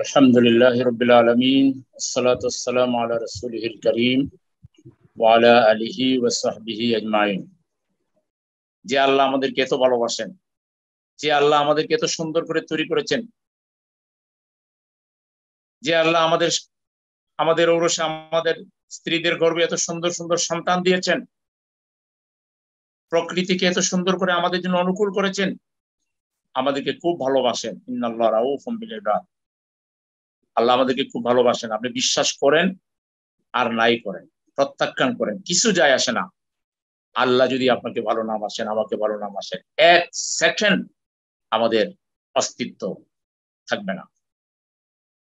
আলহামদুলিল্লাহ রাব্বিল আলামিন আসসালাতু ওয়াসসালামু আলা রাসূলিহিল কারীম ওয়া আলা আলিহি ওয়া সাহবিহি আজমাইন। যে আল্লাহ আমাদেরকে এত ভালোবাসেন, যে আল্লাহ আমাদেরকে এত সুন্দর করে তৈরি করেছেন, যে আল্লাহ আমাদের আমাদের ঔরসে আমাদের স্ত্রীদের গর্ভে এত সুন্দর সুন্দর সন্তান দিয়েছেন, প্রকৃতিকে এত সুন্দর করে আমাদের জন্য অনুকূল করেছেন, আমাদেরকে খুব ভালোবাসেন। ইন্নাল্লাহ রাউফুম বিল ইবাদ। আল্লাহ আমাদেরকে খুব ভালোবাসেন। আপনি বিশ্বাস করেন আর নাই করেন, প্রত্যাখ্যান করেন, কিছু যায় আসে না। আল্লাহ যদি আপনাকে ভালো না বাসেন, আমাকে ভালো না বাসেন, এক সেকেন্ড আমাদের অস্তিত্ব থাকবে না।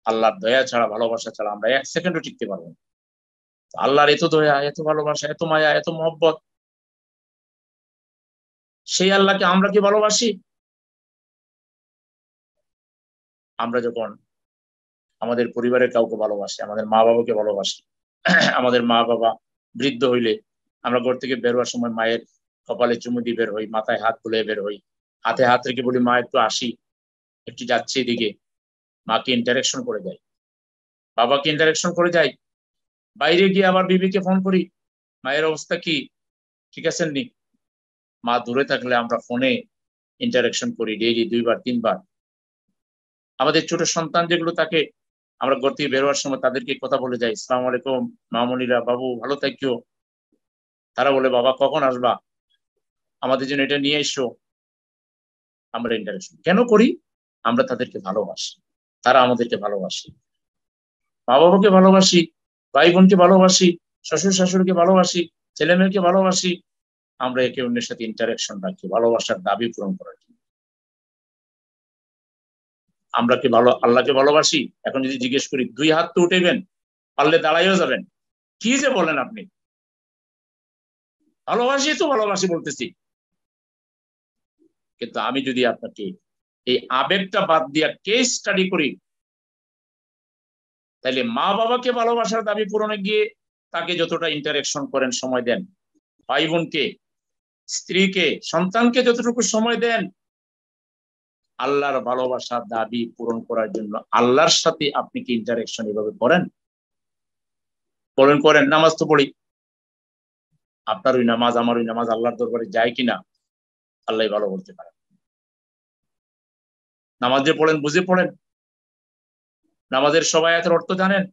আল্লাহর দয়া ছাড়া, ভালোবাসা ছাড়া আমরা এক সেকেন্ডও টিকতে পারবো না। আল্লাহর এত দয়া, এত ভালোবাসা, এত মায়া, এত মহব্বত, সেই আল্লাহকে আমরা কি ভালোবাসি? আমরা যখন আমাদের পরিবারের কাউকে ভালোবাসি, আমাদের মা বাবাকে ভালোবাসি, আমাদের মা বাবা বৃদ্ধ হইলে আমরা ঘর থেকে বের হওয়ার সময় মায়ের কপালে চুমু দিয়ে বের হই, মাথায় হাত বুলিয়ে বের হই, হাতে হাত রেখে বলি মা একটু আসি, একটু যাচ্ছি এদিকে। মাকে ইন্টারেকশন করে যাই, বাবাকে ইন্টারেকশন করে যাই। বাইরে গিয়ে আবার বিবিকে ফোন করি, মায়ের অবস্থা কি, ঠিক আছেন নি? মা দূরে থাকলে আমরা ফোনে ইন্টারেকশন করি ডেইলি 2 বার 3 বার। আমাদের ছোট সন্তান যেগুলো তাকে আমরা ঘর থেকে বেরোয়ার সময় তাদেরকে কথা বলে যাই, আসসালামু আলাইকুম মামুনিরা, বাবু ভালো থাকিও। তারা বলে বাবা কখন আসবা, আমাদের জন্য এটা নিয়ে এসো। আমরা ইন্টারেকশন কেন করি? আমরা তাদেরকে ভালোবাসি, তারা আমাদেরকে ভালোবাসে। মা বাবাকে ভালোবাসি, ভাই বোনকে ভালোবাসি, শ্বশুর শাশুড়িকে ভালোবাসি, ছেলে মেয়েকে ভালোবাসি। আমরা একে অন্যের সাথে ইন্টারাকশন রাখি ভালোবাসার দাবি পূরণ করার জন্য। আমরা কি আল্লাহকে ভালোবাসি? এখন যদি জিজ্ঞেস করি 2 হাত তো উঠেবেন, পারলে দাঁড়াইও যাবেন। কি যে বলেন আপনি! ভালোবাসি তো ভালোবাসি বলতেছি, কিন্তু আমি যদি আপনাকে এই আবেগটা বাদ দিয়া কেস স্টাডি করি, তাহলে মা বাবাকে ভালোবাসার দাবি পূরণে গিয়ে তাকে যতটা ইন্টারাকশন করেন, সময় দেন, ভাই বোনকে, স্ত্রীকে, সন্তানকে যতটুকু সময় দেন, আল্লাহর ভালোবাসার দাবি পূরণ করার জন্য আল্লাহর সাথে আপনি কি ইন্টারাকশন এভাবে করেন? বলেন করেন। নামাজ তো পড়ি, আপনার ওই নামাজ আমার ওই নামাজ আল্লাহর দরবারে যায় কিনা আল্লাহ ভালো করতে পারেন। নামাজ যে পড়েন বুঝে পড়েন, নামাজের সবাই এত অর্থ জানেন,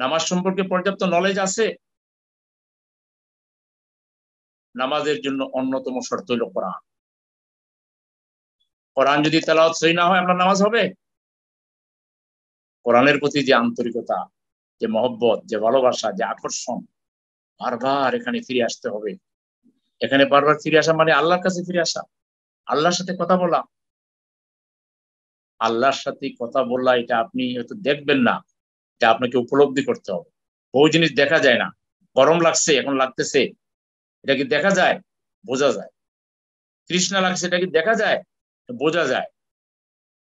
নামাজ সম্পর্কে পর্যাপ্ত নলেজ আছে। নামাজের জন্য অন্যতম শর্ত হইল কোরআন। কোরআন যদি তেলাওয়াত সহি না হয় আপনার নামাজ হবে? কোরআনের প্রতি যে আন্তরিকতা, যে মহব্বত, যে ভালোবাসা, যে আকর্ষণ, বারবার এখানে ফিরে আসতে হবে। এখানে বারবার ফিরে আসা মানে আল্লাহর কাছে ফিরে আসা, আল্লাহর সাথে কথা বলা। আল্লাহর সাথে কথা বলা এটা আপনি হয়তো দেখবেন না, এটা আপনাকে উপলব্ধি করতে হবে। বহু জিনিস দেখা যায় না। গরম লাগছে, এখন লাগতেছে, এটা কি দেখা যায়? বোঝা যায়। তৃষ্ণা লাগছে, এটা কি দেখা যায়? বোঝা যায়।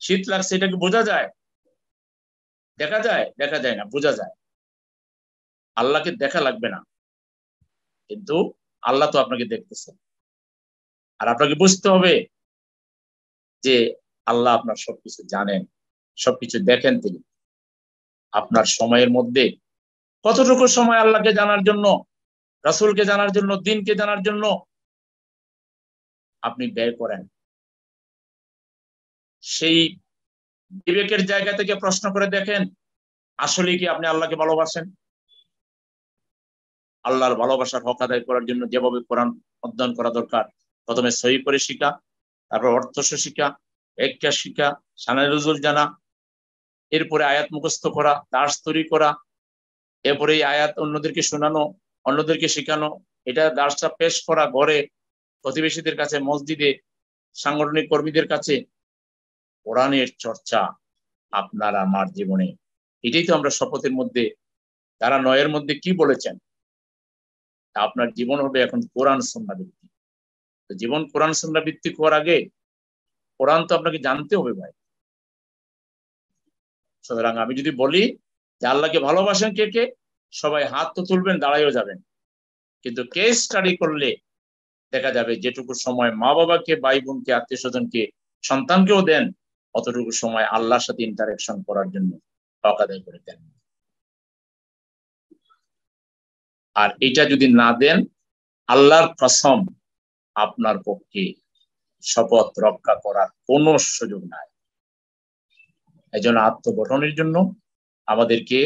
শীত লাগছে, এটা কি বোঝা যায়? দেখা যায়? দেখা যায় না, বোঝা যায়। আল্লাহকে দেখা লাগবে না, কিন্তু আল্লাহ তো আপনাকে দেখতেছেন। আর আপনাকে বুঝতে হবে যে আল্লাহ আপনার সবকিছু জানেন, সবকিছু দেখেন তিনি। আপনার সময়ের মধ্যে কতটুকু সময় আল্লাহকে জানার জন্য, রাসূলকে জানার জন্য, দ্বীনকে জানার জন্য আপনি ব্যয় করেন, সেই বিবেকের জায়গা থেকে প্রশ্ন করে দেখেন, আসলে কি আপনি আল্লাহকে ভালোবাসেন? আল্লাহর ভালোবাসার হক আদায় করার জন্য যেভাবে কোরআন অধ্যয়ন করা দরকার, প্রথমে সহি করে শিখা, তারপর অর্থ শিখা, ব্যাখ্যা শিখা, শানে নজুল জানা, এরপরে আয়াত মুখস্থ করা, দার্স তৈরি করা, এরপরে এই আয়াত অন্যদেরকে শোনানো, অন্যদেরকে শেখানো, এটা দার্সটা পেশ করা ঘরে, প্রতিবেশীদের কাছে, মসজিদে, সাংগঠনিক কর্মীদের কাছে। কোরআনের চর্চা আপনার আমার জীবনে, এটাই তো আমরা শপথের মধ্যে, তারা 9-এর মধ্যে কি বলেছেন, আপনার জীবন হবে এখন কোরআন সুন্নাহ ভিত্তিক। তো জীবন কোরআন সুন্নাহ ভিত্তিক হওয়ার আগে কোরআন তো আপনাকে জানতে হবে ভাই। সুতরাং আমি যদি বলি যে আল্লাহকে ভালোবাসেন কে কে, সবাই হাত তো তুলবেন, দাঁড়াইও যাবেন। কিন্তু কেস স্টাডি করলে দেখা যাবে যেটুকু সময় মা বাবাকে, ভাই বোনকে, আত্মীয় স্বজনকে, সন্তানকেও দেন, অতটুকু সময় আল্লাহর সাথে ইন্টারাকশন করার জন্য হক আদায় করে দেন। আর এটা যদি না দেন, আল্লাহর কসম, আপনার পক্ষে শপথ রক্ষা করার কোনো সুযোগ নাই। এজন্য আত্মগঠনের জন্য আমাদেরকে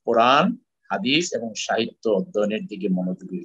কোরআন, হাদিস এবং সাহিত্য অধ্যয়নের দিকে মনোযোগী